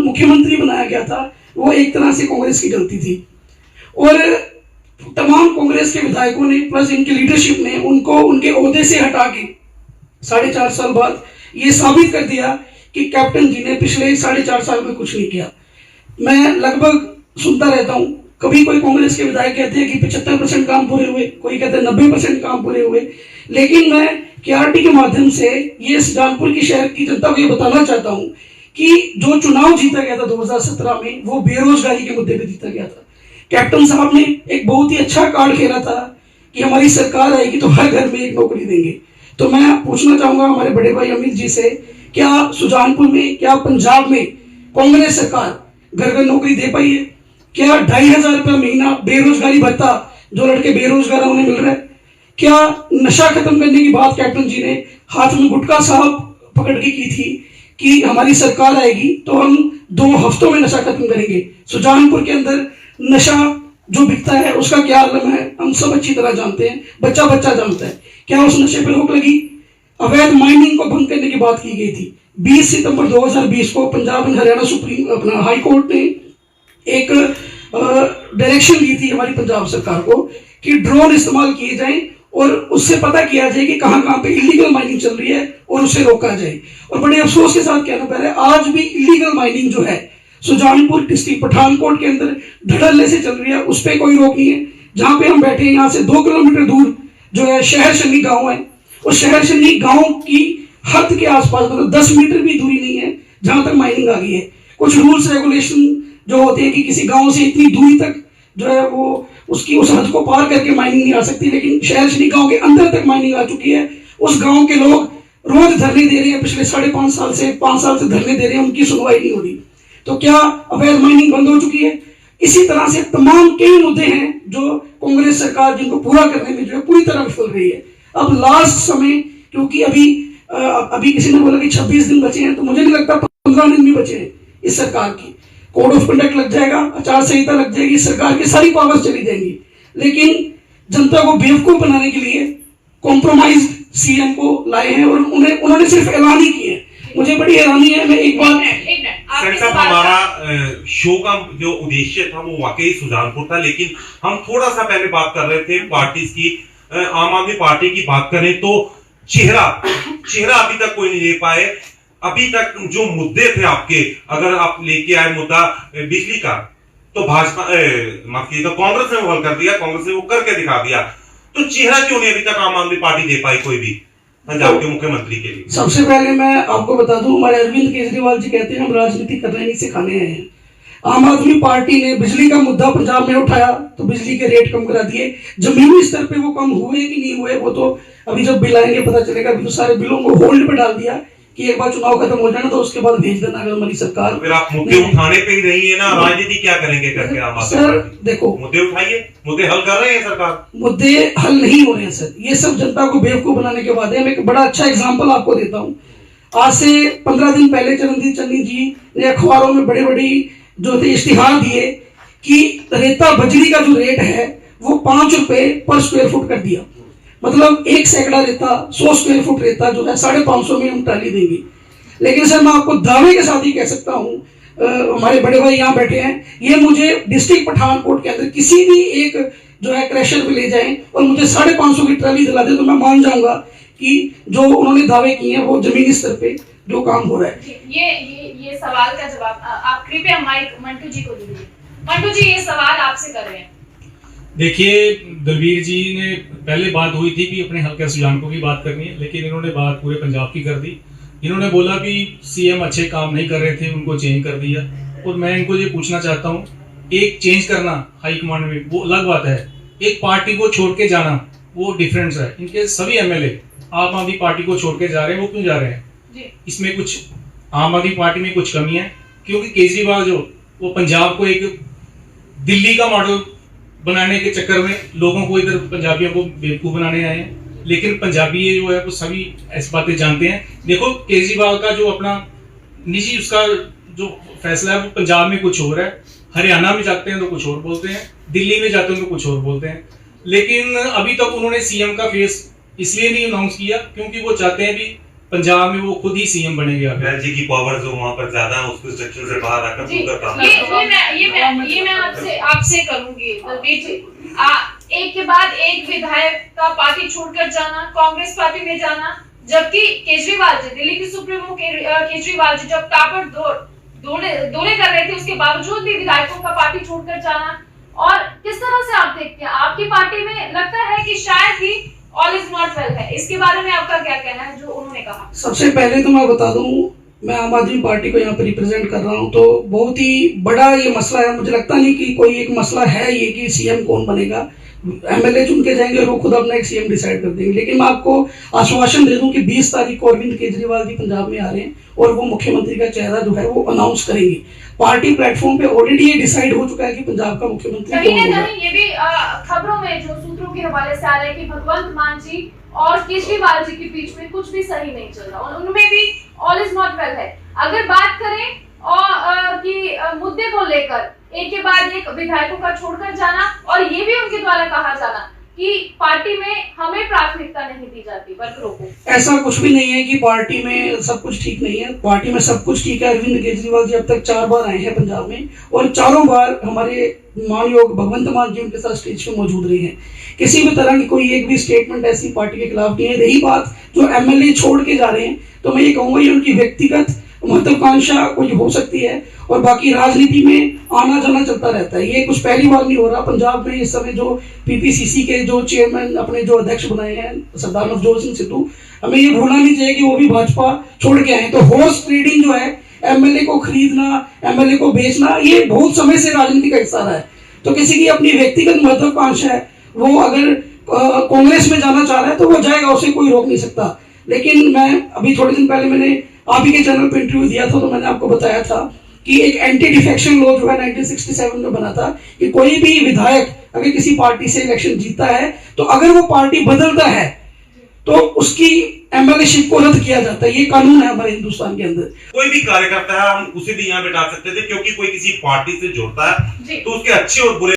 मुख्यमंत्री बनाया गया था वो एक तरह से कांग्रेस की गलती थी, और तमाम कांग्रेस के विधायकों ने प्लस इनकी लीडरशिप ने उनको उनके ओहदे से हटा के 4.5 साल बाद ये साबित कर दिया कि कैप्टन जी ने पिछले 4.5 साल में कुछ नहीं किया। मैं लगभग सुनता रहता हूँ, कभी कोई कांग्रेस के विधायक कहते हैं कि 75% काम पूरे हुए, कोई कहते हैं 90% काम पूरे हुए, लेकिन मैं केआरटी के माध्यम से ये सुजानपुर की शहर की जनता को ये बताना चाहता हूँ कि जो चुनाव जीता गया था 2017 में वो बेरोजगारी के मुद्दे पे जीता गया था। कैप्टन साहब ने एक बहुत ही अच्छा कार्ड खेला था कि हमारी सरकार आएगी तो हर घर में एक नौकरी देंगे। तो मैं पूछना चाहूंगा हमारे बड़े भाई अमित जी से, क्या सुजानपुर में, क्या पंजाब में कांग्रेस सरकार घर घर नौकरी दे पाई है? क्या 2,500 रुपया महीना बेरोजगारी भत्ता जो लड़के बेरोजगार हैं उन्हें मिल रहा है? क्या नशा खत्म करने की बात कैप्टन जी ने हाथ में गुटखा साहब पकड़ के की थी कि हमारी सरकार आएगी तो हम 2 हफ्तों में नशा खत्म करेंगे? सुजानपुर के अंदर नशा जो बिकता है उसका क्या आलम है हम सब अच्छी तरह जानते हैं, बच्चा बच्चा जानता है। क्या उस नशे पर रोक लगी? अवैध माइनिंग को बंद करने की बात की गई थी। 20 सितंबर 2020 को पंजाब एंड हरियाणा सुप्रीम अपना हाई कोर्ट ने एक डायरेक्शन दी थी हमारी पंजाब सरकार को कि ड्रोन इस्तेमाल किए जाएं और उससे पता किया जाए कि कहां कहां पे इलीगल माइनिंग चल रही है और उसे रोका जाए। और बड़े अफसोस के साथ कहना पड़ रहा है आज भी इलीगल माइनिंग जो है सुजानपुर डिस्ट्रिक्ट पठानकोट के अंदर धड़ल्ले से चल रही है, उस पर कोई रोक नहीं है। जहां पे हम बैठे हैं यहाँ से 2 किलोमीटर दूर जो है शहर शनी गाँव है, उस शहर शनी गाँव की हद के आसपास मतलब 10 मीटर भी दूरी नहीं है जहां तक माइनिंग आ गई है। कुछ रूल्स रेगुलेशन जो होते हैं कि किसी गांव से इतनी दूरी तक जो है वो उसकी उस हद को पार करके माइनिंग नहीं आ सकती, लेकिन शहर शनी गांव के अंदर तक माइनिंग आ चुकी है। उस गांव के लोग रोज धरने दे रहे हैं, पिछले 5.5 साल से 5 साल से धरने दे रहे हैं, उनकी सुनवाई नहीं हो रही। तो क्या अवैध माइनिंग बंद हो चुकी है? इसी तरह से तमाम कई मुद्दे हैं जो कांग्रेस सरकार जिनको पूरा करने में जो है पूरी तरह विफल रही है। अब लास्ट समय, क्योंकि अभी किसी ने बोला कि 26 दिन बचे हैं, तो मुझे नहीं लगता 15 दिन भी बचे हैं इस सरकार की। कोड ऑफ कंडक्ट लग जाएगा, आचार संहिता लग जाएगी, सरकार की सारी पावर्स चली जाएंगी, लेकिन जनता को बेवकूफ बनाने के लिए कॉम्प्रोमाइज सीएम को लाए हैं और उन्होंने सिर्फ ऐलान ही किए हैं। मुझे बड़ी हैरानी है। मैं एक बात हमारा शो का जो उद्देश्य था वो वाकई सुजानपुर था, लेकिन हम थोड़ा सा पहले बात कर रहे थे पार्टीज की। आम आदमी पार्टी की बात करें तो चेहरा अभी तक कोई नहीं ले पाए। अभी तक जो मुद्दे थे आपके, अगर आप लेके आए मुद्दा बिजली का, तो भाजपा माफ कीजिएगा कांग्रेस ने वो हल कर दिया, कांग्रेस ने वो करके दिखा दिया। तो चेहरा क्यों नहीं अभी तक आम आदमी पार्टी दे पाई कोई भी पंजाब के मुख्यमंत्री के लिए? सबसे पहले मैं आपको बता दूं, हमारे अरविंद केजरीवाल जी कहते हैं हम राजनीति करने नहीं सिखाने आए हैं। आम आदमी पार्टी ने बिजली का मुद्दा पंजाब में उठाया तो बिजली के रेट कम करा दिए। जमीनी स्तर पे वो कम हुए कि नहीं हुए वो तो अभी जब बिल आएंगे पता चलेगा। अभी तो सारे बिलों को होल्ड पे डाल दिया कि एक बार चुनाव खत्म हो जाना तो उसके बाद भेज देना अगर हमारी सरकार। फिर आप मुद्दे उठाने पे ही रही है ना, राजनीति क्या करेंगे करके आप? सर देखो, मुद्दे उठाइए, मुद्दे हल कर रहे हैं सरकार। मुद्दे हल नहीं हो रहे हैं सर, ये सब जनता को बेवकूफ बनाने के वादे हैं। मैं एक बड़ा अच्छा एग्जाम्पल आपको देता हूँ। आज से 15 दिन पहले चरणजीत चन्नी जी ने अखबारों में बड़े बड़ी जो थे इश्तिहार दिए कि रेता बजरी का जो रेट है वो 5 रुपए पर स्क्वायर फुट कर दिया। मतलब 1 सैकड़ा रेता 100 स्क्वायर फुट रेता जो है 550 में हम ट्राली देंगे। लेकिन सर मैं आपको दावे के साथ ही कह सकता हूँ, हमारे बड़े भाई यहाँ बैठे हैं, ये मुझे डिस्ट्रिक्ट पठानकोट के अंदर किसी भी एक जो है क्रैशर पे ले जाएं और मुझे 550 की ट्राली दिला दे तो मैं मान जाऊंगा कि जो उन्होंने दावे किए हैं वो जमीनी स्तर पे जो काम हो रहा है। ये सवाल का जवाब आप कृपया माइक मंटू जी को दीजिए। मंटू जी ये सवाल आपसे कर रहे हैं। देखिए, दलवीर जी ने पहले बात हुई थी कि अपने हल्के सुजानपुर की बात करनी है, लेकिन इन्होंने बात पूरे पंजाब की कर दी। इन्होंने बोला कि सीएम अच्छे काम नहीं कर रहे थे, उनको चेंज कर दिया। और मैं इनको ये पूछना चाहता हूँ, एक चेंज करना हाईकमांड में वो अलग बात है, एक पार्टी को छोड़ के जाना वो डिफरेंस है। इनके सभी एमएलए आम आदमी पार्टी को छोड़ के जा रहे हैं, वो क्यों जा रहे हैं? इसमें कुछ आम आदमी पार्टी में कुछ कमी है, क्योंकि केजरीवाल जो वो पंजाब को एक दिल्ली का मॉडल बनाने के चक्कर में लोगों को इधर पंजाबियों को बेवकूफ बनाने आए हैं। लेकिन पंजाबी ये जो है वो सभी ऐसी बातें जानते हैं। देखो, केजरीवाल का जो अपना निजी उसका जो फैसला है वो पंजाब में कुछ हो रहा है, हरियाणा में जाते हैं तो कुछ और बोलते हैं, दिल्ली में जाते हैं तो कुछ और बोलते हैं। लेकिन अभी तक उन्होंने सीएम का फेस इसलिए नहीं अनाउंस किया क्योंकि वो चाहते हैं भी पंजाब में वो खुद ही सीएम बनेंगे आगे। बैल जी की पावर जो वहाँ पर ज्यादा है उसको स्ट्रक्चर से बाहर आकर जी, खुद काम ये मैं आपसे करूंगी बलबीर जी। एक के बाद एक विधायक का पार्टी छोड़कर जाना, कांग्रेस पार्टी में जाना, जबकि केजरीवाल जी, दिल्ली की सुप्रीमो केजरीवाल जी जब ताबड़तोड़ दौरे कर रहे थे, उसके बावजूद भी विधायकों का पार्टी छोड़कर जाना, और किस तरह से आप देखते हैं? आपकी पार्टी में लगता है कि शायद ही ऑल इज नॉट वेल है, इसके बारे में आपका क्या कहना है जो उन्होंने कहा? सबसे पहले तो मैं बता दूं, मैं आम आदमी पार्टी को यहाँ पर रिप्रेजेंट कर रहा हूँ, तो बहुत ही बड़ा ये मसला है। मुझे लगता नहीं कि कोई एक मसला है ये कि सीएम कौन बनेगा। एमएलए चुन के जाएंगे और वो खुद अपना एक सीएम डिसाइड कर देंगे। लेकिन मैं आपको आश्वासन दे दूं कि 20 तारीख को अरविंद केजरीवाल जी पंजाब में आ रहे हैं और वो मुख्यमंत्री का चेहरा जो है वो अनाउंस करेंगे। पार्टी प्लेटफॉर्म पे ऑलरेडी ये डिसाइड हो चुका है कि पंजाब का मुख्यमंत्री कौन होगा। ये भी खबरों में जो सूत्रों के हवाले से आ रहा है कि भगवंत मान जी और केजरीवाल जी के बीच में कुछ भी सही नहीं चल रहा, उनमें भी ऑल इज नॉट वेल है। अगर बात करें और कि मुद्दे को लेकर एक के बाद एक विधायकों का छोड़कर जाना, और ये भी उनके द्वारा कहा जाना कि पार्टी में हमें प्राथमिकता नहीं दी जाती वर्करों को, ऐसा कुछ भी नहीं है कि पार्टी में सब कुछ ठीक नहीं है। पार्टी में सब कुछ ठीक है। अरविंद केजरीवाल जी अब तक 4 बार आए हैं पंजाब में और चारों बार हमारे मानयोग भगवंत मान जी उनके साथ स्टेज पे मौजूद रहे हैं। किसी भी तरह की कोई एक भी स्टेटमेंट ऐसी पार्टी के खिलाफ नहीं है। रही बात जो एमएलए छोड़ के जा रहे हैं, तो मैं ये कहूंगा ये उनकी व्यक्तिगत महत्वाकांक्षा कुछ हो सकती है, और बाकी राजनीति में आना जाना चलता रहता है। ये कुछ पहली बार नहीं हो रहा। पंजाब में इस समय जो पीपीसीसी के जो चेयरमैन अपने जो अध्यक्ष बनाए हैं सरदार नवजोत सिंह सिद्धू, हमें ये भूलना नहीं चाहिए कि वो भी भाजपा छोड़ के आए। तो हॉर्स ट्रेडिंग जो है, एमएलए को खरीदना, एमएलए को बेचना, ये बहुत समय से राजनीति का हिस्सा रहा है। तो किसी की अपनी व्यक्तिगत महत्वाकांक्षा है, वो अगर कांग्रेस में जाना चाह रहा है तो वो जाएगा, उसे कोई रोक नहीं सकता। लेकिन मैं अभी थोड़े दिन पहले मैंने आप ही के चैनल पे इंटरव्यू दिया था, तो मैंने आपको बताया था कि एक एंटी डिफेक्शन लॉ जो है 1967 में बना था कि कोई भी विधायक अगर किसी पार्टी से इलेक्शन जीतता है तो अगर वो पार्टी बदलता है तो उसकी एमएलएशिप को रद्द किया जाता है। ये कानून है हमारे हिंदुस्तान के अंदर। कोई भी कार्यकर्ता है हम उसे भी यहाँ बैठा सकते थे, क्योंकि कोई किसी पार्टी से जुड़ता है तो उसके अच्छे और बुरे